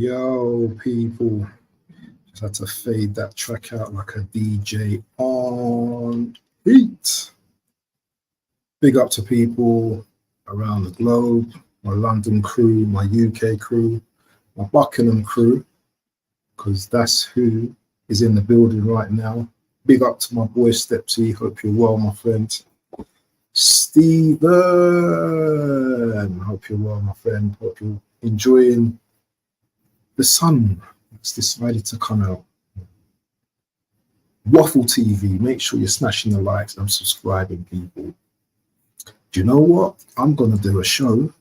Yo, people. Just had to fade that track out like a DJ on beat. Big up to people around the globe, my London crew, my UK crew, my Buckingham crew, because that's who is in the building right now. Big up to my boy Stepsy. Hope you're well, my friend. Stephen, hope you're well, my friend. Hope you're enjoying the sun that's decided to come out. Waffle TV, make sure you're smashing the likes and subscribing, people. Do you know what? I'm going to do a show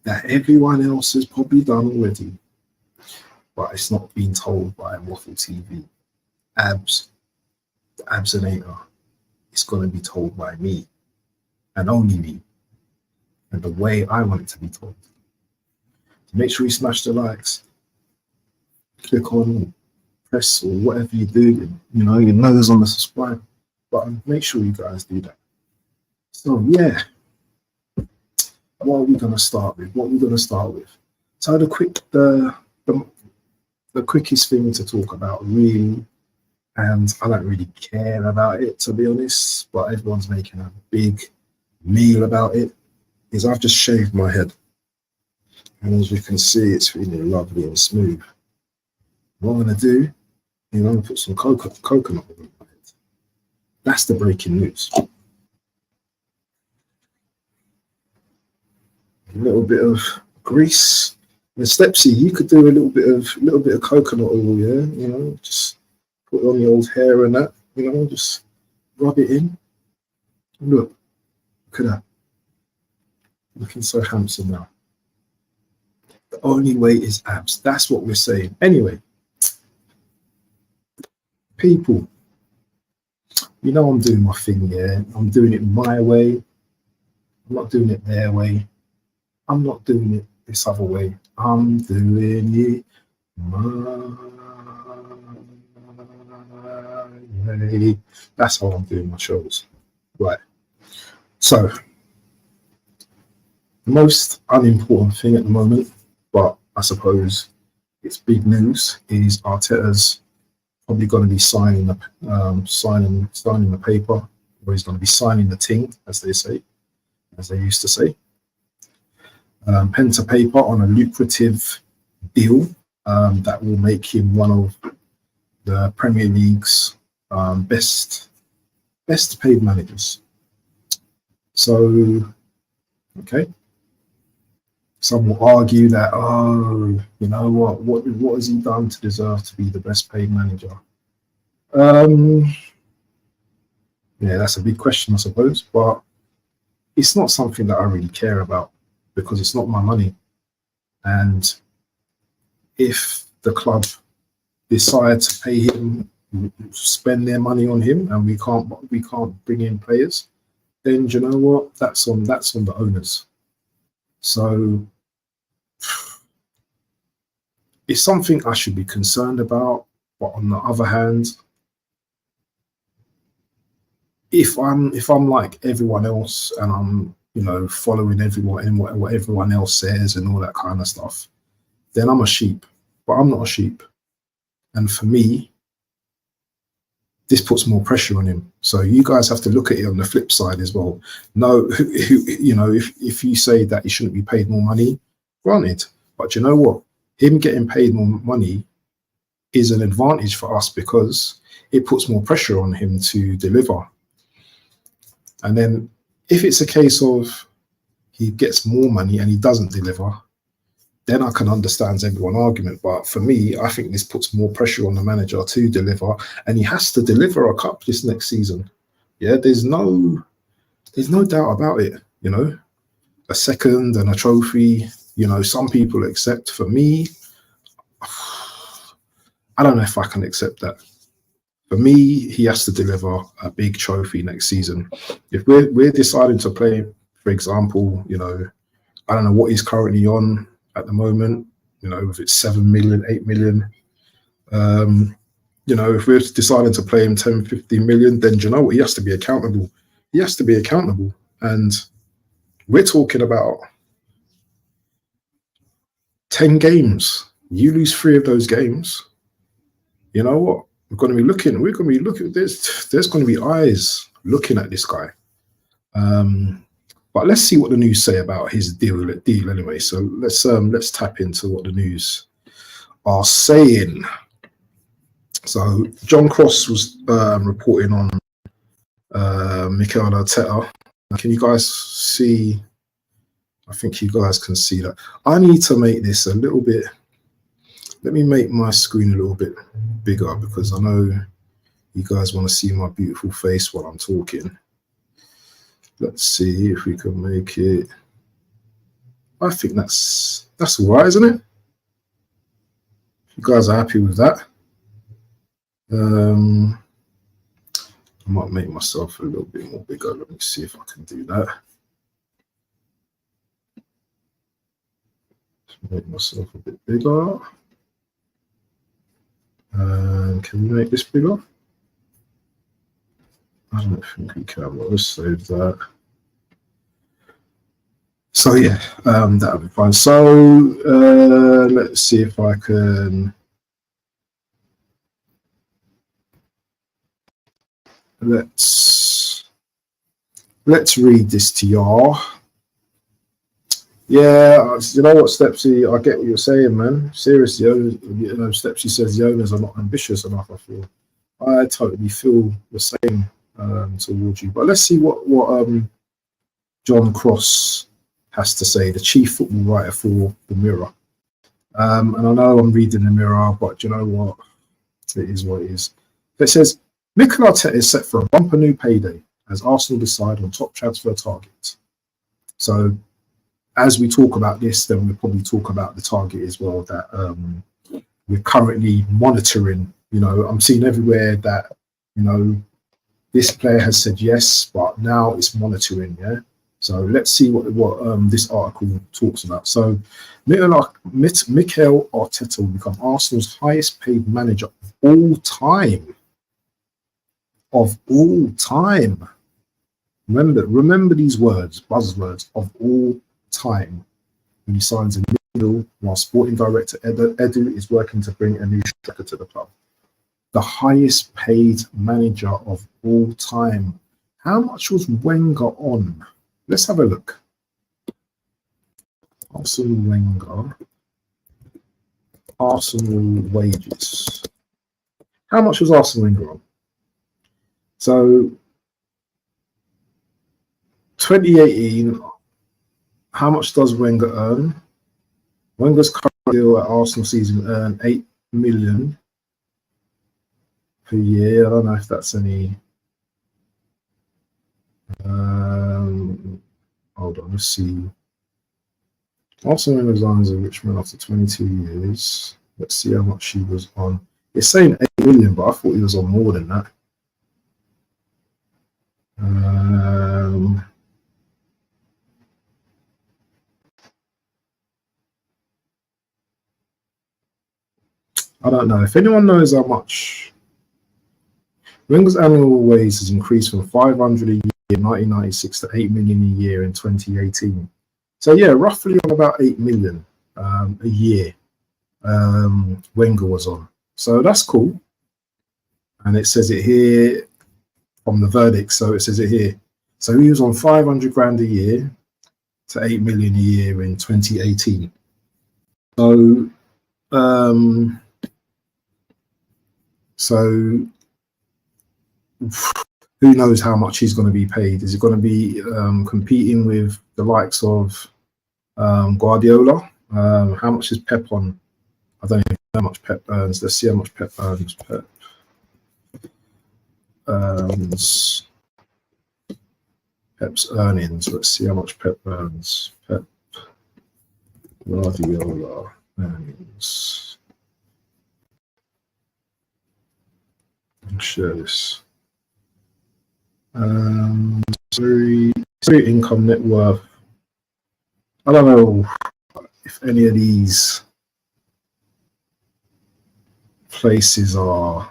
that everyone else has probably done already, but it's not been told by Waffle TV. Abs, the Absinator, it's going to be told by me and only me, and the way I want it to be told. So make sure you smash the likes, click on, press, or whatever you do, you know, your nose on the subscribe button. Make sure you guys do that. So yeah, what are we going to start with? So the quickest thing to talk about, really, and I don't really care about it, to be honest, but everyone's making a big meal about it, is I've just shaved my head, and as you can see, it's really lovely and smooth. What I'm going to do is I'm going to put some coconut oil in my head. That's the breaking news. A little bit of grease. And Stepsy, you could do a little bit of coconut oil, yeah, you know, just put it on your old hair and that, you know, just rub it in. Look at that. Looking so handsome now. The only way is abs. That's what we're saying. Anyway, people, you know I'm doing my thing, yeah. I'm doing it my way. I'm not doing it their way. I'm not doing it this other way. I'm doing it my way. That's how I'm doing my shows. Right. So, the most unimportant thing at the moment, but I suppose it's big news, is Arteta's probably going to be signing the paper, or he's going to be signing the ting, as they used to say. Pen to paper on a lucrative deal that will make him one of the Premier League's best paid managers. So, okay. Some will argue that, oh, you know what has he done to deserve to be the best paid manager? Yeah, that's a big question, I suppose, but it's not something that I really care about, because it's not my money. And if the club decide to pay him, spend their money on him, and we can't bring in players, then you know what? That's on the owners. So it's something I should be concerned about. But on the other hand, if I'm like everyone else and I'm, you know, following everyone and what everyone else says and all that kind of stuff, then I'm a sheep. But I'm not a sheep. And for me, this puts more pressure on him. So you guys have to look at it on the flip side as well. No, you know, if you say that he shouldn't be paid more money, granted. But you know what? Him getting paid more money is an advantage for us, because it puts more pressure on him to deliver. And then if it's a case of he gets more money and he doesn't deliver, then I can understand everyone's argument. But for me, I think this puts more pressure on the manager to deliver, and he has to deliver a cup this next season. Yeah, there's no doubt about it. You know, a second and a trophy, you know, some people accept. For me, I don't know if I can accept that. For me, he has to deliver a big trophy next season. If we're deciding to play, for example, you know, I don't know what he's currently on at the moment, you know, if it's 7 million, 8 million. You know, if we're deciding to play him 10, 15 million, then you know what? He has to be accountable. He has to be accountable. And we're talking about 10 games You lose 3 of those games, you know what? We're going to be looking at this. There's going to be eyes looking at this guy. But let's see what the news say about his deal anyway. So let's tap into what the news are saying. So John Cross was reporting on Mikel Arteta. Can you guys see? I think you guys can see that. I need to make this a little bit. Let me make my screen a little bit bigger because I know you guys want to see my beautiful face while I'm talking. Let's see if we can make it. I think that's all right, isn't it? If you guys are happy with that. I might make myself a little bit more bigger. Let me see if I can do that. Make myself a bit bigger. Can we make this bigger? I don't think we can. Let's save that. So yeah, that'll be fine. So let's see if I can. Let's read this to y'all. Yeah, you know what, Stepsy, I get what you're saying, man. Seriously, you know, Stepsy says the owners are not ambitious enough. I totally feel the same towards you. But let's see what John Cross has to say, the chief football writer for the Mirror. And I know I'm reading the Mirror, but you know what? It is what it is. It says, Mikel Arteta is set for a bumper new payday as Arsenal decide on top transfer targets. So as we talk about this, then we'll probably talk about the target as well that we're currently monitoring. You know, I'm seeing everywhere that, you know, this player has said yes, but now it's monitoring, yeah? So let's see what this article talks about. So Mikel Arteta will become Arsenal's highest paid manager of all time. Of all time. Remember these words, buzzwords, of all time. When he signs a new deal while sporting director Edu is working to bring a new striker to the club. The highest paid manager of all time. How much was Wenger on? Let's have a look. Arsenal Wenger. Arsenal wages. How much was Arsenal Wenger on? So 2018, how much does Wenger earn? Wenger's current deal at Arsenal season earned 8 million per year. I don't know if that's any. Hold on, let's see. Arsenal Wenger resigns as a rich man after 22 years. Let's see how much he was on. It's saying 8 million, but I thought he was on more than that. I don't know. If anyone knows how much, Wenger's annual wage has increased from 500 a year in 1996 to 8 million a year in 2018. So yeah, roughly on about 8 million a year Wenger was on. So that's cool. And it says it here from the verdict. So it says it here. So he was on 500 grand a year to 8 million a year in 2018. So who knows how much he's going to be paid? Is he going to be competing with the likes of Guardiola? How much is Pep on? I don't even know how much Pep earns. Let's see how much Pep earns. Pep earns. Pep's earnings. Let's see how much Pep earns. Pep Guardiola earnings. Share this. Salary income net worth. I don't know if any of these places are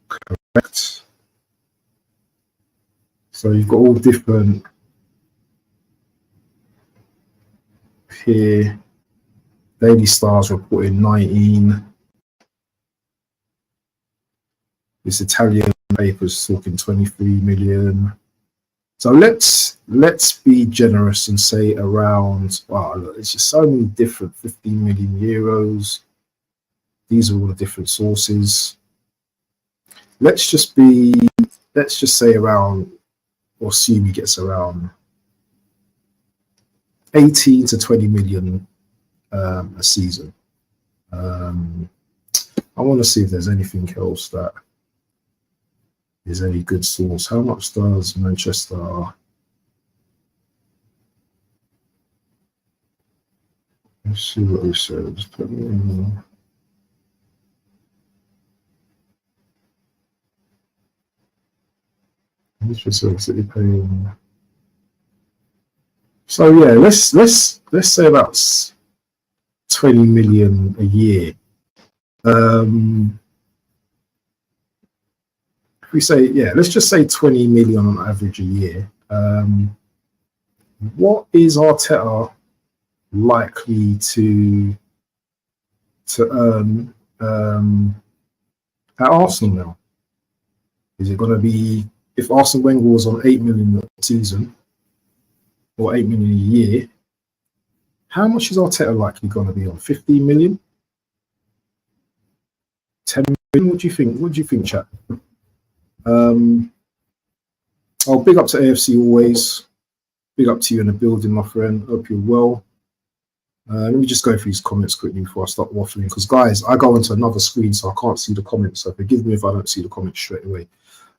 correct. So you've got all different here. Daily Star's reporting 19. This Italian paper's talking 23 million. So let's be generous and say around, wow, look, it's just so many different 15 million euros. These are all the different sources. Let's just say around, or assume he gets around 18 to 20 million a season. I want to see if there's anything else that is any good source. How much does Manchester? Let's see what he says. Put me in. City paying. So yeah, let's say about 20 million a year. If we say, yeah, let's just say 20 million on average a year. What is Arteta likely to earn at Arsenal now? Is it going to be, if Arsene Wenger was on 8 million a season or 8 million a year, how much is Arteta likely going to be on? 15 million? 10 million? What do you think? What do you think, chat? Oh, big up to AFC always. Big up to you in the building, my friend. Hope you're well. Let me just go through these comments quickly before I start waffling. Because, guys, I go onto another screen, so I can't see the comments. So forgive me if I don't see the comments straight away.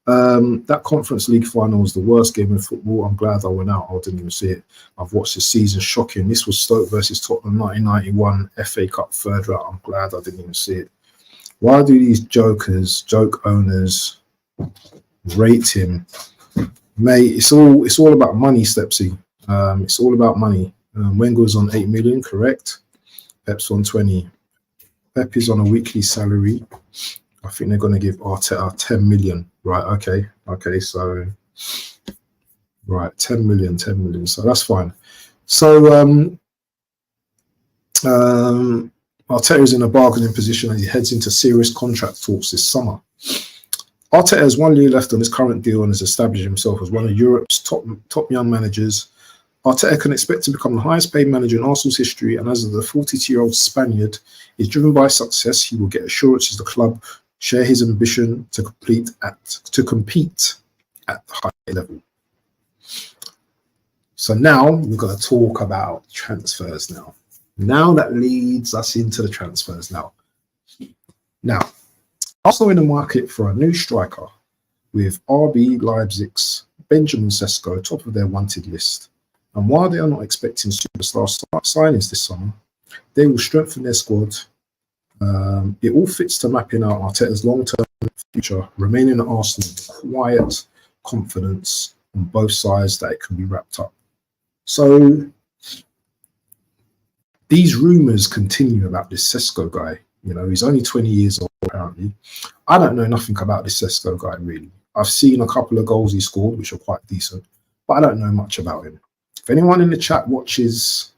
That Conference League final was the worst game of football. I'm glad I went out. I didn't even see it. I've watched the season. Shocking. This was Stoke versus Tottenham 1991 FA Cup third round. I'm glad I didn't even see it. Why do these joke owners rate him? Mate, it's all about money, Stepsy. It's all about money. Wenger's on 8 million, correct? Pep's on 20. Pep is on a weekly salary. I think they're going to give Arteta 10 million. Right, okay, so right, 10 million, so that's fine. So Arteta is in a bargaining position and he heads into serious contract talks this summer. Arteta has 1 year left on his current deal and has established himself as one of Europe's top young managers. Arteta can expect to become the highest paid manager in Arsenal's history, and as the 42-year-old Spaniard is driven by success, he will get assurances the club share his ambition to compete at the high level. So now we're going to talk about transfers now. Now that leads us into the transfers now. Now, Arsenal in the market for a new striker with RB Leipzig's Benjamin Sesko top of their wanted list. And while they are not expecting superstar signings this summer, they will strengthen their squad. It all fits to mapping out Arteta's long-term future, remaining at Arsenal with quiet confidence on both sides that it can be wrapped up. So these rumours continue about this Sesko guy. You know, he's only 20 years old, apparently. I don't know nothing about this Sesko guy, really. I've seen a couple of goals he scored, which are quite decent, but I don't know much about him. If anyone in the chat watches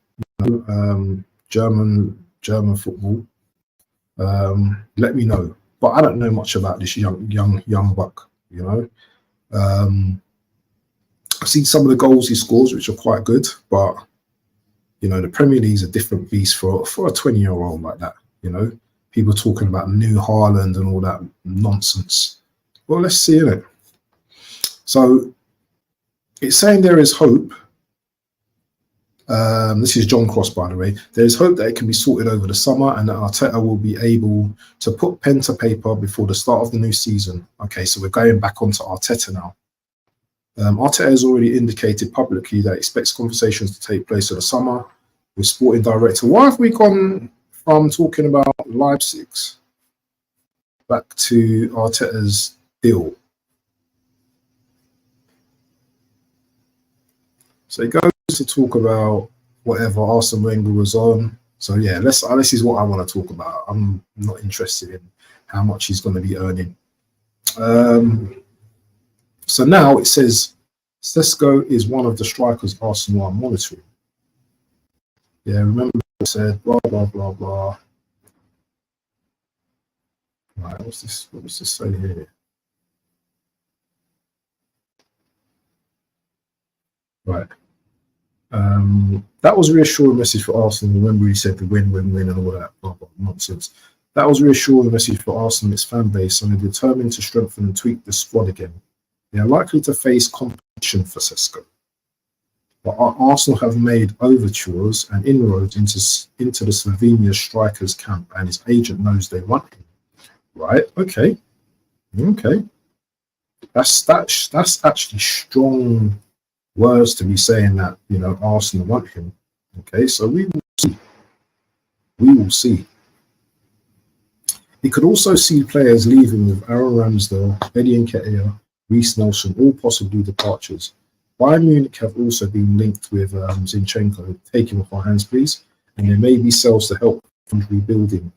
German football, let me know. But I don't know much about this young buck, you know. I've seen some of the goals he scores, which are quite good, but you know, the Premier League's a different beast for a 20-year-old like that, you know. People talking about new Haaland and all that nonsense. Well, let's see, innit? So it's saying there is hope. This is John Cross, by the way. There is hope that it can be sorted over the summer and that Arteta will be able to put pen to paper before the start of the new season. Okay, so we're going back onto Arteta now. Arteta has already indicated publicly that he expects conversations to take place in the summer with sporting director. Why have we gone from talking about Leipzig's back to Arteta's deal? So he goes to talk about whatever Arsene Wenger was on. So yeah, this is what I want to talk about. I'm not interested in how much he's going to be earning. So now it says Sesko is one of the strikers Arsenal are monitoring. Yeah, remember said blah blah blah blah. Right, what's this? What does this say here? Right. That was a reassuring message for Arsenal. Remember, he said the win and all that blah, blah, nonsense. That was a reassuring message for Arsenal and its fan base, and they're determined to strengthen and tweak the squad again. They are likely to face competition for Sesko, but Arsenal have made overtures and inroads into the Slovenia striker's camp, and his agent knows they want him. Right? Okay. That's actually strong words to be saying that, you know, Arsenal want him. Okay, so we will see. We will see. He could also see players leaving with Aaron Ramsdale, Eddie Nketiah, Reece Nelson, all possibly departures. Bayern Munich have also been linked with Zinchenko. Take him off our hands, please. And there may be sales to help fund rebuilding.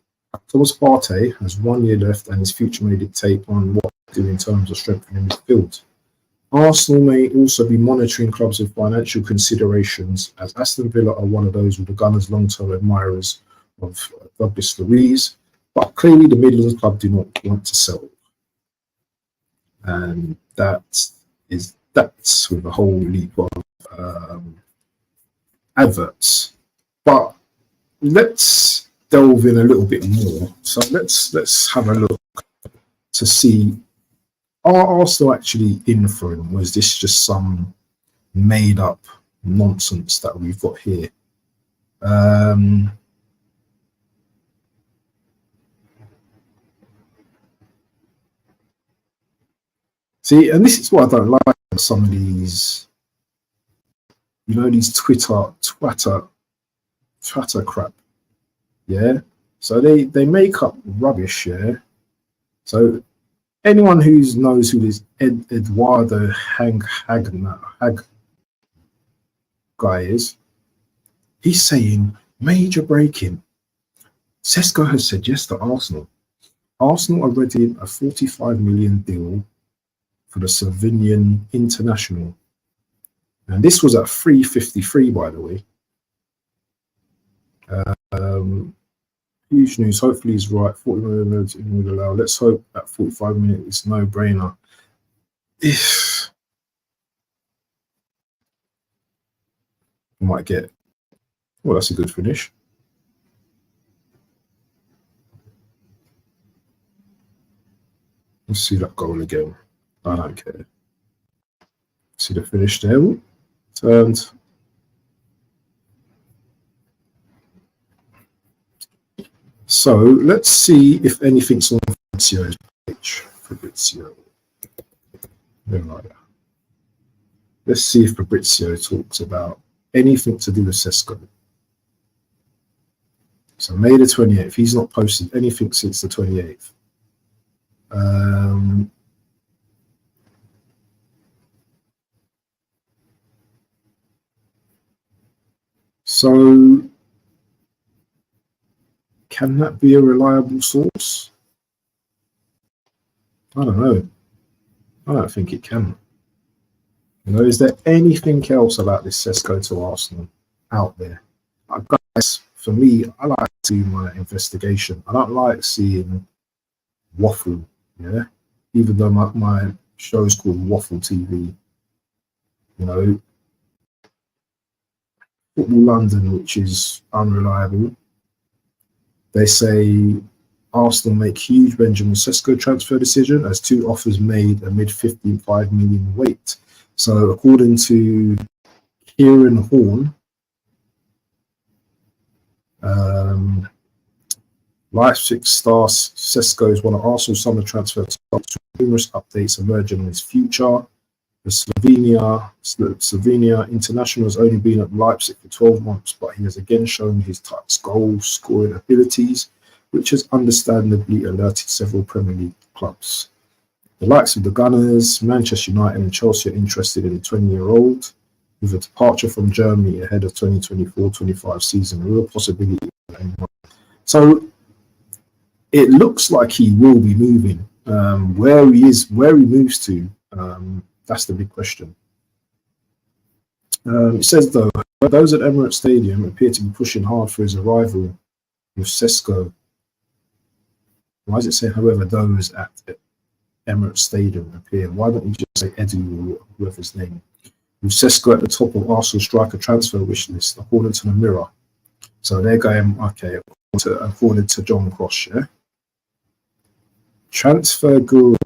Thomas Partey has 1 year left, and his future may dictate on what to do in terms of strengthening midfield. Arsenal may also be monitoring clubs with financial considerations, as Aston Villa are one of those with the Gunners' long-term admirers of Douglas Luiz, but clearly the Midlands club do not want to sell. And that's with a whole league of adverts. But let's delve in a little bit more. So let's have a look to see, are Arsenal actually in for him? Was this just some made up nonsense that we've got here? See, and this is what I don't like, some of these, you know, these twatter crap. Yeah. So they make up rubbish, yeah. So anyone who knows who this Eduardo Hag guy is, he's saying major breaking. Sesko has said yes to Arsenal. Arsenal are ready a 45 million deal for the Slovenian international. And this was at 353, by the way. Huge news. Hopefully he's right. 40 million minutes would allow. Let's hope at 45 minutes it's no brainer. If we might get, well, that's a good finish. Let's see that goal again. I don't care. See the finish there. Turned. So let's see if anything's on Fabrizio's page. Fabrizio. Let's see if Fabrizio talks about anything to do with Sesko. So May the 28th. He's not posted anything since the 28th. So can that be a reliable source? I don't know. I don't think it can. You know, is there anything else about this Sesko to Arsenal out there? Guys, for me, I like to do my investigation. I don't like seeing waffle, yeah? Even though my show is called Waffle TV. You know, Football London, which is unreliable. They say Arsenal make huge Benjamin Sesko transfer decision as 2 offers made amid 55 million weight. So according to Kieran Horn, Leipzig star Sesko is one of Arsenal's summer transfer targets, with numerous updates emerging on his future. The Slovenia international has only been at Leipzig for 12 months, but he has again shown his goal scoring abilities, which has understandably alerted several Premier League clubs. The likes of the Gunners, Manchester United and Chelsea are interested in the 20-year-old, with a departure from Germany ahead of 2024-25 season, a real possibility. So it looks like he will be moving. Where he moves to, that's the big question. It says, though, But those at Emirates Stadium appear to be pushing hard for his arrival with Sesko. Why does it say, however, those at Emirates Stadium appear? Why don't you just say Edu or whoever's name? With Sesko at the top of Arsenal striker transfer wish list, according to the Mirror. So they're going, okay, according to John Cross, yeah? Transfer guru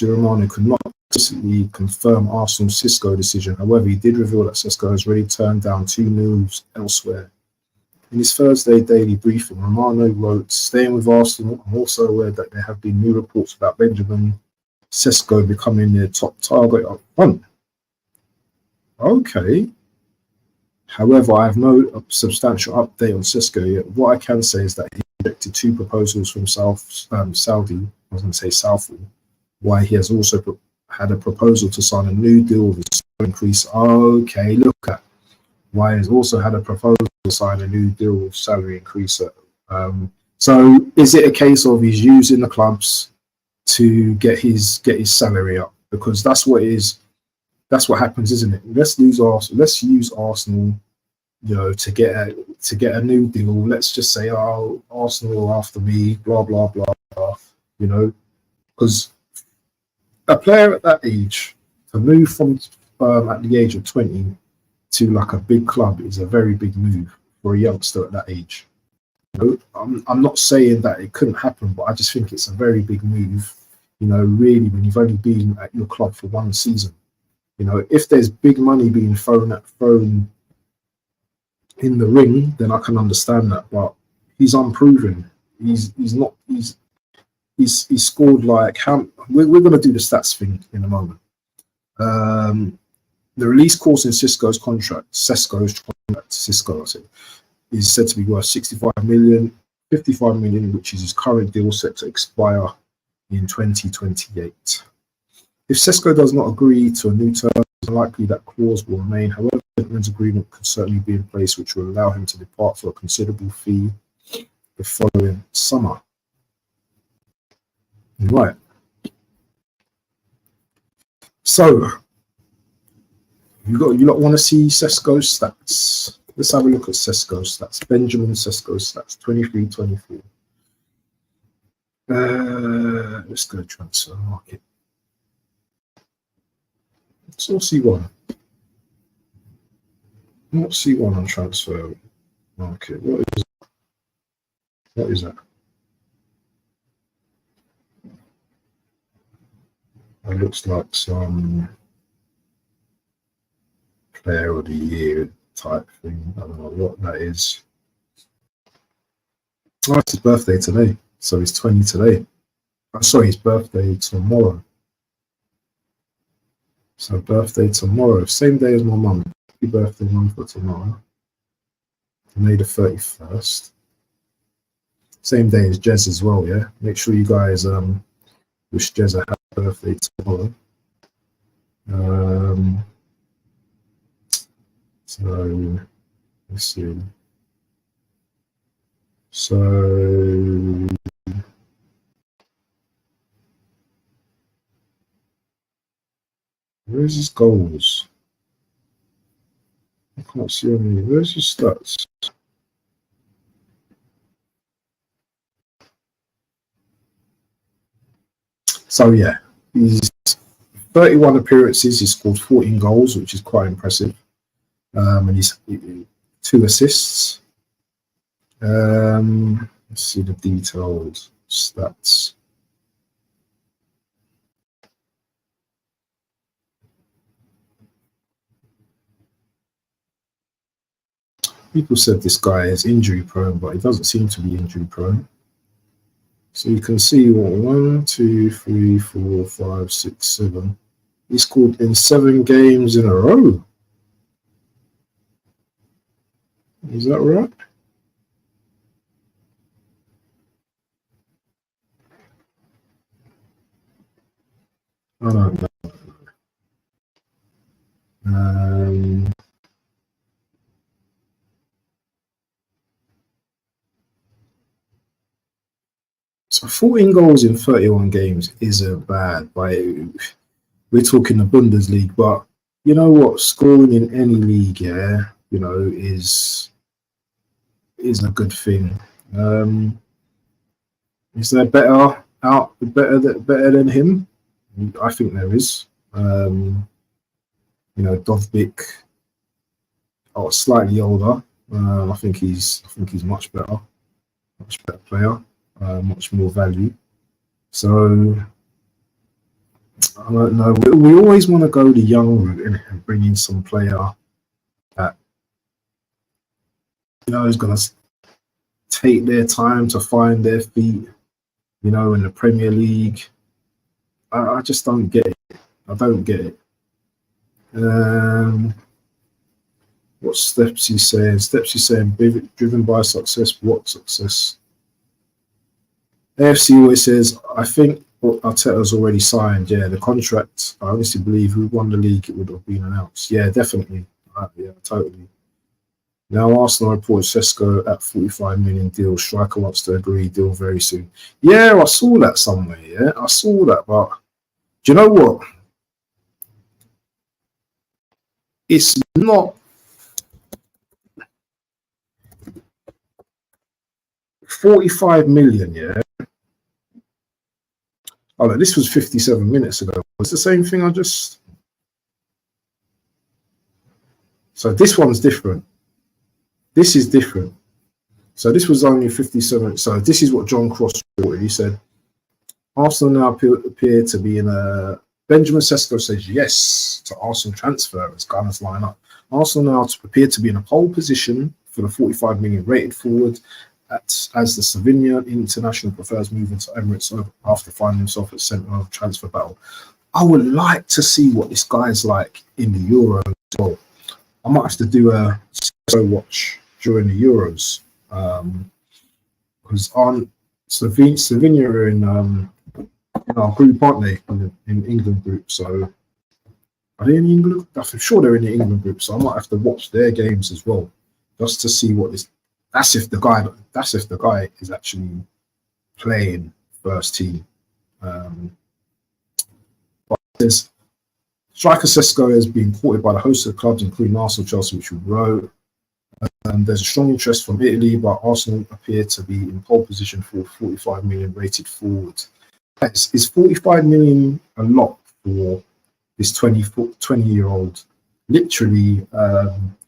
Romano could not explicitly confirm Arsenal's Sesko decision. However, he did reveal that Sesko has already turned down 2 moves elsewhere. In his Thursday daily briefing, Romano wrote, staying with Arsenal, I'm also aware that there have been new reports about Benjamin Sesko becoming their top target up front. Okay. However, I have no substantial update on Sesko yet. What I can say is that he rejected 2 proposals from Saudi, I was going to say Southall, why he has also had a proposal to sign a new deal with a increase. Okay, look at why he's also had a proposal to sign a new deal with salary increase. So is it a case of he's using the clubs to get his salary up? Because that's what it is. That's what happens, isn't it? Let's use Arsenal, you know, to get a new deal. Let's just say, oh, Arsenal are after me, blah blah blah blah. You know, because a player at that age to move from at the age of 20 to like a big club is a very big move for a youngster at that age. You know, I'm not saying that it couldn't happen, but I just think it's a very big move. You know, really, when you've only been at your club for 1 season. You know, if there's big money being thrown in the ring, then I can understand that. But he's unproven. He's scored like how we're going to do the stats thing in a moment. The release clause in Sesko's contract, is said to be worth 65 million, 55 million, which is his current deal set to expire in 2028. If Sesko does not agree to a new term, it's unlikely that clause will remain. However, the gentleman's agreement could certainly be in place, which will allow him to depart for a considerable fee the following summer. Right. So, you lot want to see Sesko's stats? Let's have a look at Sesko's stats. Benjamin Sesko's stats, 23-24. Let's go transfer market. So C1. Not C1 on transfer market. What is that? It looks like some player of the year type thing. I don't know what that is. Oh, it's his birthday today. So he's 20 today. Oh, sorry, his birthday tomorrow. So birthday tomorrow. Same day as my mum. Happy birthday, mum, for tomorrow. May the 31st. Same day as Jez as well, yeah? Make sure you guys wish Jez a happy birthday tomorrow. So let's see. So where's his goals? I can't see any. Where's his stats? So yeah, he's 31 appearances. He scored 14 goals, which is quite impressive. And he's 2 assists. Let's see the detailed stats. People said this guy is injury prone, but he doesn't seem to be injury prone. So you can see 1, 2, 3, 4, 5, 6, 7. He scored in 7 games in a row. Is that right? I don't know. So 14 goals in 31 games isn't bad. We're talking the Bundesliga, but you know what? Scoring in any league, yeah, you know, is a good thing. Is there better than him? I think there is. You know, Dovbyk, slightly older. I think he's much better player, much more value. So I don't know. We always want to go the young route and bring in some player that, you know, is going to take their time to find their feet. You know, in the Premier League, I just don't get it. I don't get it. What Steps he's saying? Steps he's saying, driven by success. What success? AFC always says, I think Arteta's already signed. Yeah, the contract. I honestly believe if we won the league, it would have been announced. Yeah, definitely. Yeah, totally. Now Arsenal reports Sesko at 45 million deal. Striker wants to agree deal very soon. Yeah, I saw that somewhere. Yeah, I saw that. But do you know what? It's not 45 million. Yeah. Oh, no, this was 57 minutes ago. It's the same thing. So this one's different. This is different. So this was only 57. So this is what John Cross reported. He said, Arsenal now appear to be in a... Benjamin Sesko says yes to Arsenal transfer as Gunners line up. Arsenal now appear to be in a pole position for the 45 million rated forward as the Slovenian international prefers moving to Emirates after finding himself at centre of transfer battle. I would like to see what this guy's like in the Euros as well. I might have to do a Sesko watch during the Euros. Because Slovenia are in our group, aren't they? In England group. So are they in England? I'm sure they're in the England group. So I might have to watch their games as well, just to see what this. That's if the guy is actually playing first team. But there's striker Sesko has been courted by the host of clubs, including Arsenal, Chelsea, which we wrote. There's a strong interest from Italy, but Arsenal appear to be in pole position for 45 million rated forward. Is 45 million a lot for this 20-year-old? Literally,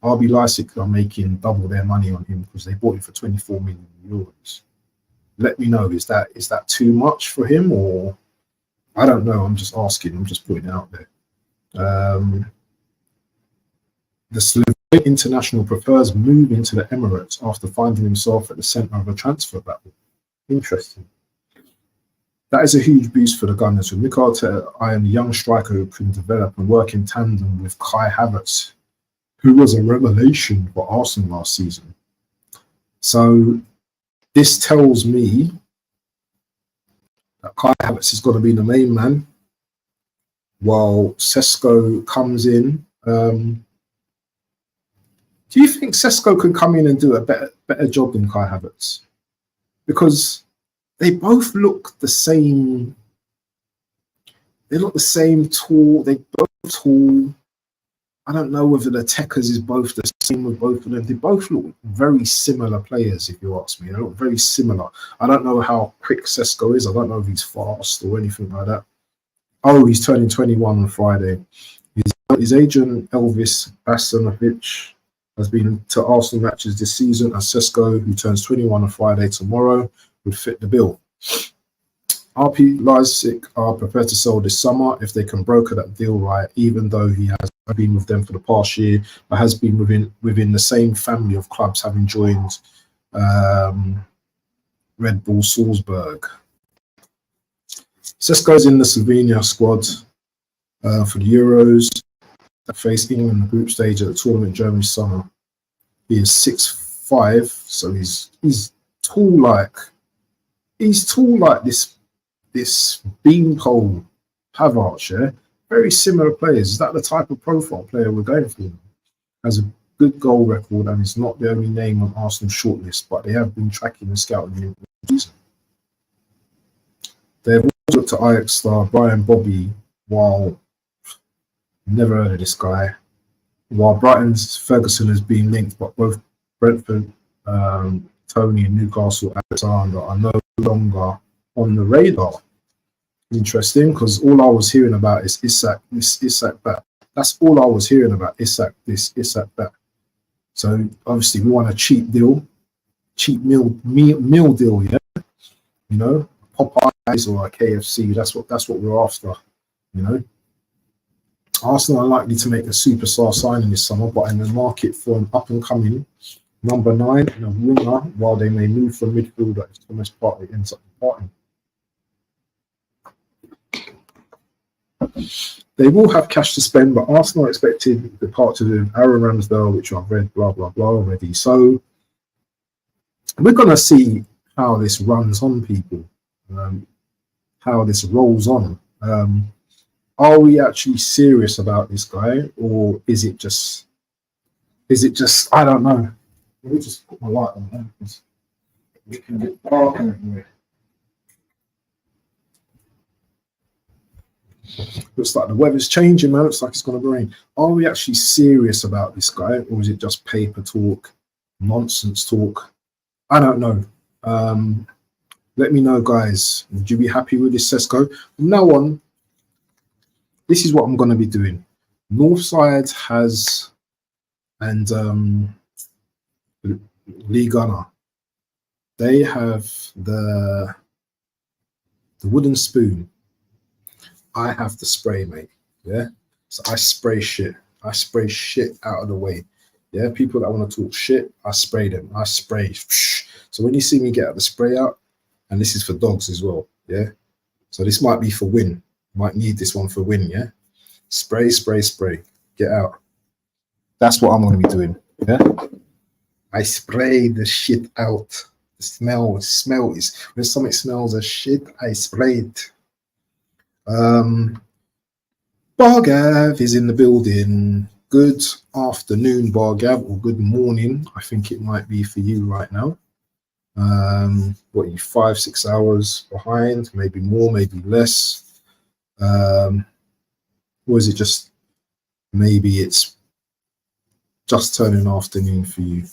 RB Leipzig are making double their money on him because they bought him for 24 million euros. Let me know, is that too much for him, or I don't know. I'm just asking. I'm just putting it out there. The Slovenian international prefers moving to the Emirates after finding himself at the centre of a transfer battle. Interesting. That is a huge boost for the Gunners, with Mikel Arteta eyeing the young striker who can develop and work in tandem with Kai Havertz, who was a revelation for Arsenal last season. So this tells me that Kai Havertz is going to be the main man, while Sesko comes in. Do you think Sesko can come in and do a better job than Kai Havertz? Because they both look the same. They look the same tall. They both tall. I don't know whether the Tekers is both the same with both of them. They both look very similar players, if you ask me. They look very similar. I don't know how quick Sesko is. I don't know if he's fast or anything like that. Oh, he's turning 21 on Friday. His agent, Elvis Basanovic, has been to Arsenal matches this season, and Sesko, who turns 21 on Friday tomorrow, would fit the bill. RB Leipzig are prepared to sell this summer if they can broker that deal right, even though he has been with them for the past year, but has been within the same family of clubs, having joined Red Bull Salzburg. Sesko's in the Slovenia squad for the Euros that face England in the group stage at the tournament in Germany summer. He is 6'5", so he's tall like this beanpole Havertz, yeah? Very similar players. Is that the type of profile player we're going for? Has a good goal record and is not the only name on Arsenal's shortlist, but they have been tracking and scouting him this season. They've also looked at Ajax star Brian Bobby, while never heard of this guy. while Brighton's Ferguson has been linked, but both Brentford, Tony and Newcastle Alexander are no longer on the radar. Interesting, because all I was hearing about is Isak, this, Isak, that. That's all I was hearing about, Isak, this, Isak, that. So obviously we want a cheap deal, cheap meal deal, yeah. You know, Popeyes or a KFC. That's what we're after. You know, Arsenal are likely to make a superstar signing this summer, but in the market for an up and coming number 9 and a winger, while they may move for midfielder if Thomas Partey ends up departing. They will have cash to spend, but Arsenal expected departures of Aaron Ramsdale, which I've read, blah, blah, blah already. So we're going to see how this runs on, people, how this rolls on. Are we actually serious about this guy, or is it just, I don't know. Let me just put my light on there because it can get dark everywhere. Looks like the weather's changing, man. Looks like it's going to rain. Are we actually serious about this guy, or is it just paper talk, nonsense talk? I don't know. Let me know, guys. Would you be happy with this, Sesko? From now on, this is what I'm going to be doing. Northside has, and Lee Gunner, they have the wooden spoon. I have the spray, mate. Yeah. So I spray shit. I spray shit out of the way. Yeah. People that want to talk shit, I spray them. I spray. So when you see me get the spray out, and this is for dogs as well. Yeah. So this might be for win. Might need this one for win. Yeah. Spray, spray, spray. Get out. That's what I'm going to be doing. Yeah. I spray the shit out. The smell is when something smells of shit, I spray it. Bargav is in the building. Good afternoon, Bargav, or good morning. I think it might be for you right now. What are you, 5-6 hours behind? Maybe more, maybe less. Or is it just maybe it's just turning afternoon for you?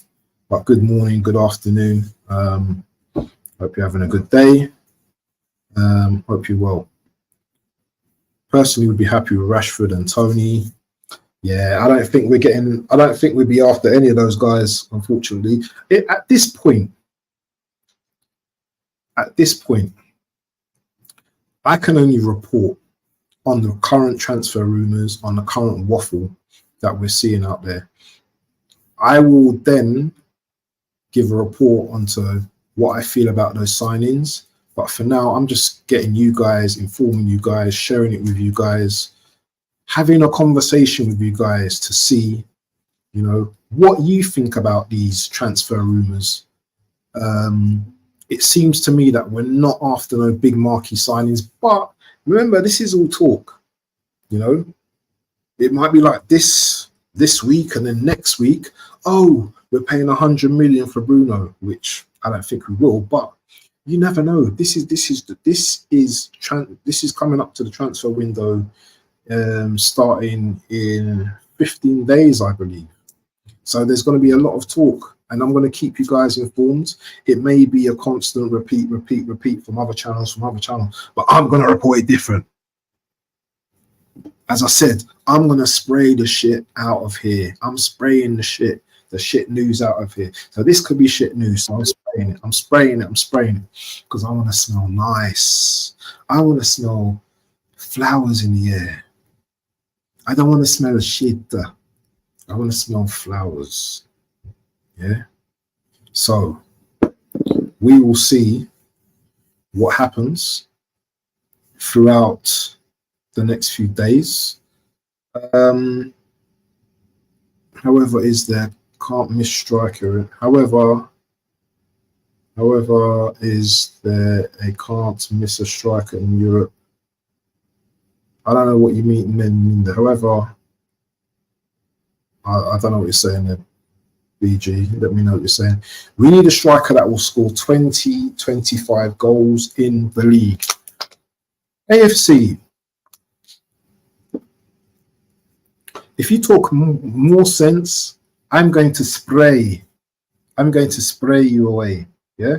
But good morning, good afternoon. Hope you're having a good day. Hope you're well. Personally, would be happy with Rashford and Tony. Yeah, I don't think we'd be after any of those guys, unfortunately. At this point, I can only report on the current transfer rumours, on the current waffle that we're seeing out there. I will then give a report onto what I feel about those signings. But for now, I'm just getting you guys, informing you guys, sharing it with you guys, having a conversation with you guys to see, you know, what you think about these transfer rumours. It seems to me that we're not after no big marquee signings, but remember, this is all talk. You know, it might be like this week, and then next week, oh, we're paying 100 million for Bruno, which I don't think we will, but you never know. This is coming up to the transfer window, starting in 15 days, I believe. So there's going to be a lot of talk, and I'm going to keep you guys informed. It may be a constant repeat from other channels, but I'm going to report it different. As I said, I'm going to spray the shit out of here. I'm spraying the shit news out of here. So this could be shit news. So I'm spraying it because I want to smell nice. I want to smell flowers in the air. I don't want to smell shit. I want to smell flowers. Yeah. So we will see what happens throughout the next few days. However, is there can't miss striker? However, is there a can't miss a striker in Europe? I don't know what you mean there. However, I don't know what you're saying there, BG. Let me know what you're saying. We need a striker that will score 20-25 goals in the league. AFC. If you talk more sense, I'm going to spray. I'm going to spray you away. Yeah.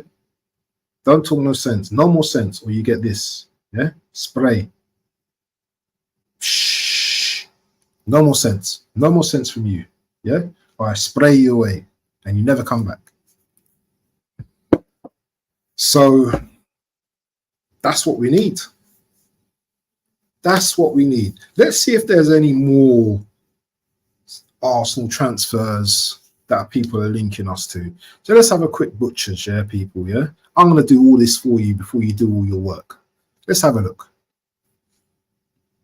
Don't talk no sense. No more sense, or you get this. Yeah. Spray. Shh. No more sense. No more sense from you. Yeah. Or I spray you away, and you never come back. So that's what we need. That's what we need. Let's see if there's any more Arsenal transfers that people are linking us to. So let's have a quick butcher's, yeah, people, yeah? I'm going to do all this for you before you do all your work. Let's have a look.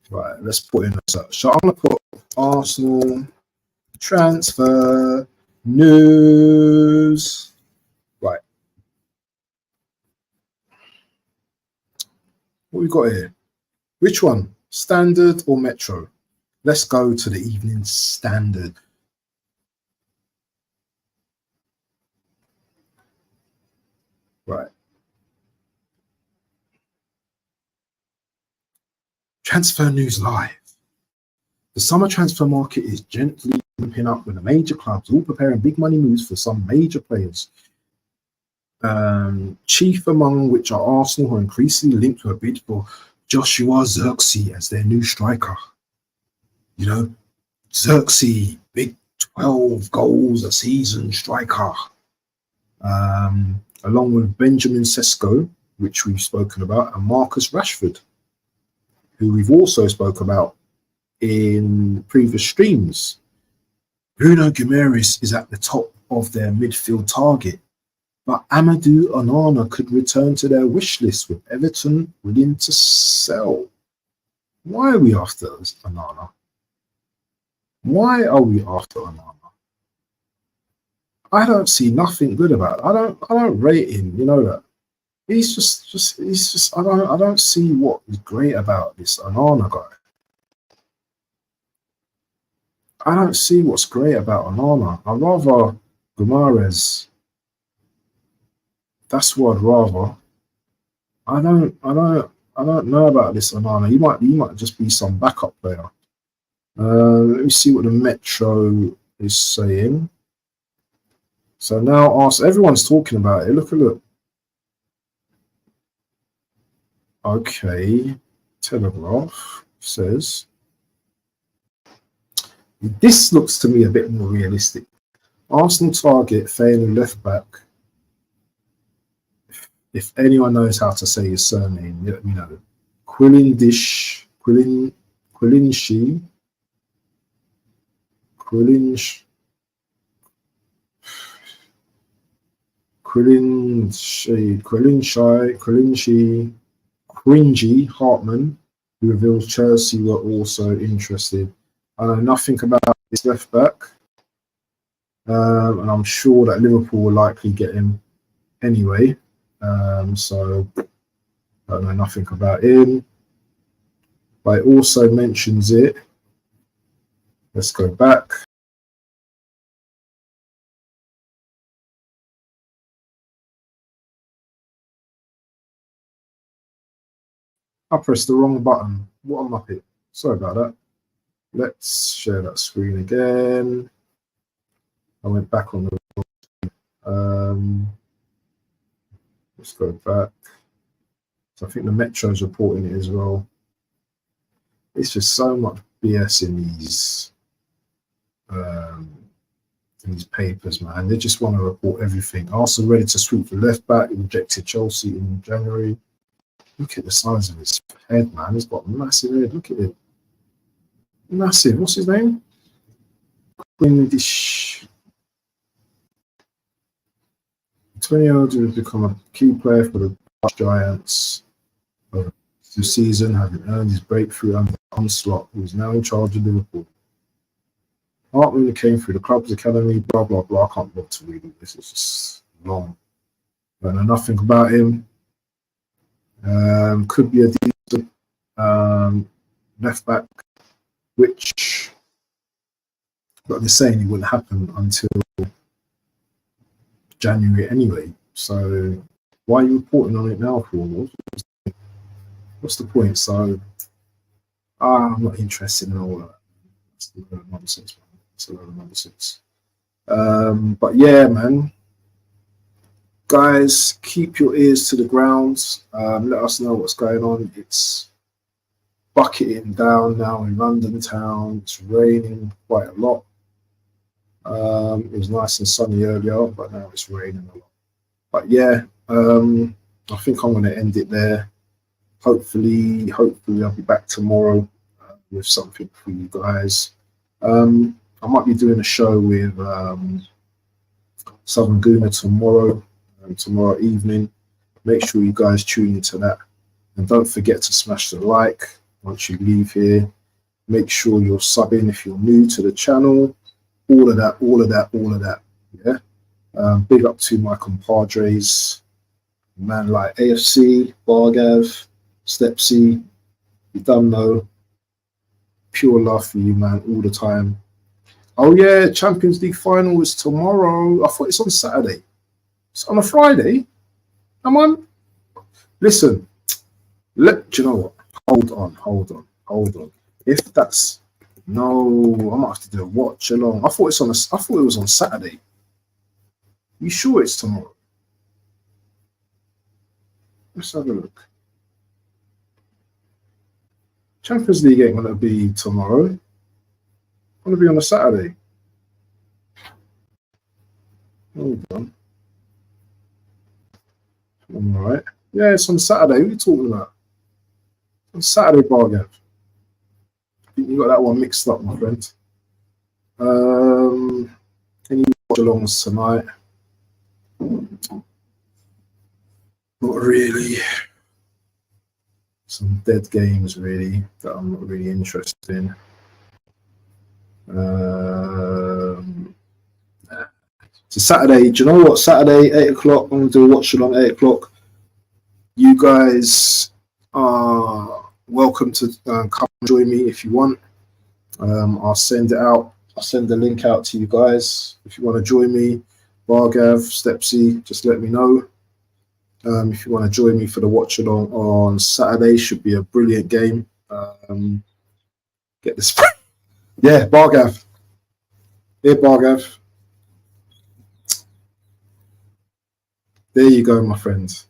Right, let's put in a search. So I'm going to put Arsenal transfer news. Right. What we got here? Which one? Standard or Metro? Let's go to the Evening Standard. Right. Transfer news live. The summer transfer market is gently ramping up with the major clubs all preparing big money moves for some major players. Chief among which are Arsenal, who are increasingly linked to a bid for Joshua Zirkzee as their new striker. You know, Zirkzee, big 12 goals a season striker. Along with Benjamin Sesko, which we've spoken about, and Marcus Rashford, who we've also spoke about in previous streams. Bruno Guimaraes is at the top of their midfield target, but Amadou Onana could return to their wish list with Everton willing to sell. Why are we after Onana? Why are we after Onana? I don't see nothing good about it. I don't rate him, you know that. He's just I don't see what is great about this Onana guy. I don't see what's great about Onana. I'd rather Guimaraes. That's what I'd rather. I don't know about this Onana. He might just be some backup player. Let me see what the Metro is saying. So now everyone's talking about it. Look. Okay, Telegraph says this looks to me a bit more realistic. Arsenal target failing left back. If anyone knows how to say his surname, let me know. Quilinshi. Quingy Hartman, who reveals Chelsea were also interested. I know nothing about this left back, and I'm sure that Liverpool will likely get him anyway. So I don't know nothing about him. But it also mentions it. Let's go back. I pressed the wrong button. What am I up here? Sorry about that. Let's share that screen again. I went back on the let's go back. So I think the Metro's reporting it as well. It's just so much BS in these papers, man. They just want to report everything. Arsenal ready to sweep the left back, rejected Chelsea in January. Look at the size of his head, man. He's got a massive head. Look at it. Massive. What's his name? 20-year-old who has become a key player for the Giants this season, having earned his breakthrough under Onslaught, who is now in charge of Liverpool. Hartman came through the club's academy, blah, blah, blah. I can't bother to read it. This is just long. I know nothing about him. Could be a decent left back, which, but they're saying it wouldn't happen until January anyway. So why are you reporting on it now for? What's the point? So I'm not interested in all that. It's a load of nonsense, man. It's a load of nonsense. But yeah, man. Guys, keep your ears to the ground. Let us know what's going on. It's bucketing down now in London town. It's raining quite a lot. It was nice and sunny earlier, but now it's raining a lot. But yeah, I think I'm going to end it there. Hopefully I'll be back tomorrow with something for you guys. I might be doing a show with Southern Gooner tomorrow evening. Make sure you guys tune into that, and don't forget to smash the like once you leave here. Make sure you're subbing if you're new to the channel. All of that. Yeah. Big up to my compadres, man like AFC, Bargav, Stepsy. You don't know. Pure love for you, man, all the time. Oh yeah, Champions League final is tomorrow. I thought it's on Saturday. It's on a Friday. Come on. Listen, do you know what? Hold on. If that's no, I might have to do a watch along. I thought it was on Saturday. You sure it's tomorrow? Let's have a look. Champions League ain't gonna be tomorrow. It's gonna be on a Saturday. Hold on. All right. Yeah, it's on Saturday. What are you talking about? On Saturday, Bargav. I think you got that one mixed up, my friend. Any watch alongs tonight? Not really. Some dead games, really, that I'm not really interested in. So Saturday, do you know what? Saturday, 8 o'clock. I'm going to do a watch along 8 o'clock. You guys are welcome to come join me if you want. I'll send it out. I'll send the link out to you guys. If you want to join me, Bargav, Stepsy, just let me know. If you want to join me for the watch along on Saturday, should be a brilliant game. Get this. Yeah, Bargav. Here, Bargav. There you go, my friends.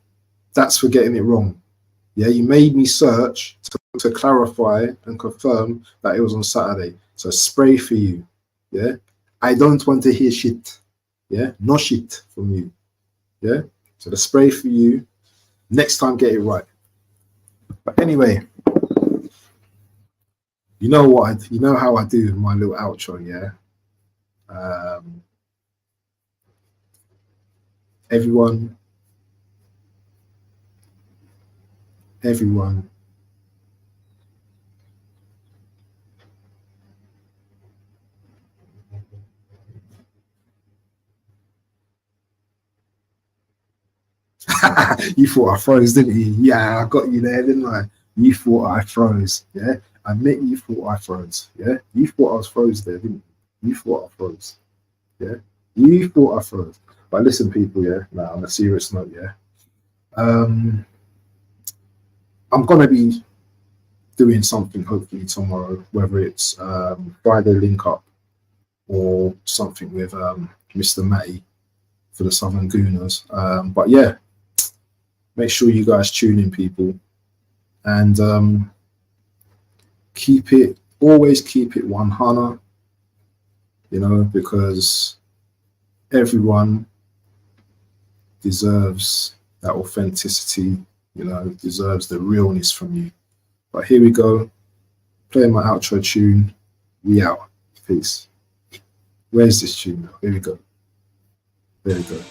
That's for getting it wrong. Yeah, you made me search to clarify and confirm that it was on Saturday. So spray for you. Yeah, I don't want to hear shit. Yeah, no shit from you. Yeah, so the spray for you. Next time, get it right. But anyway, you know what? You know how I do my little outro. Yeah. Everyone. You thought I froze, didn't you? Yeah, I got you there, didn't I? You thought I froze. Yeah, I admit you thought I froze. Yeah, you thought I was froze there, didn't you? You thought I froze. Yeah, you thought I froze. But listen, people. Yeah, now on a serious note. Yeah, I'm gonna be doing something hopefully tomorrow, whether it's Friday link up or something with Mr. Matty for the Southern Gooners. But yeah, make sure you guys tune in, people, and always keep it 100, you know, because everyone deserves that authenticity, you know, deserves the realness from you. But here we go, playing my outro tune. We out. Peace. Where's this tune now? Here we go. There we go.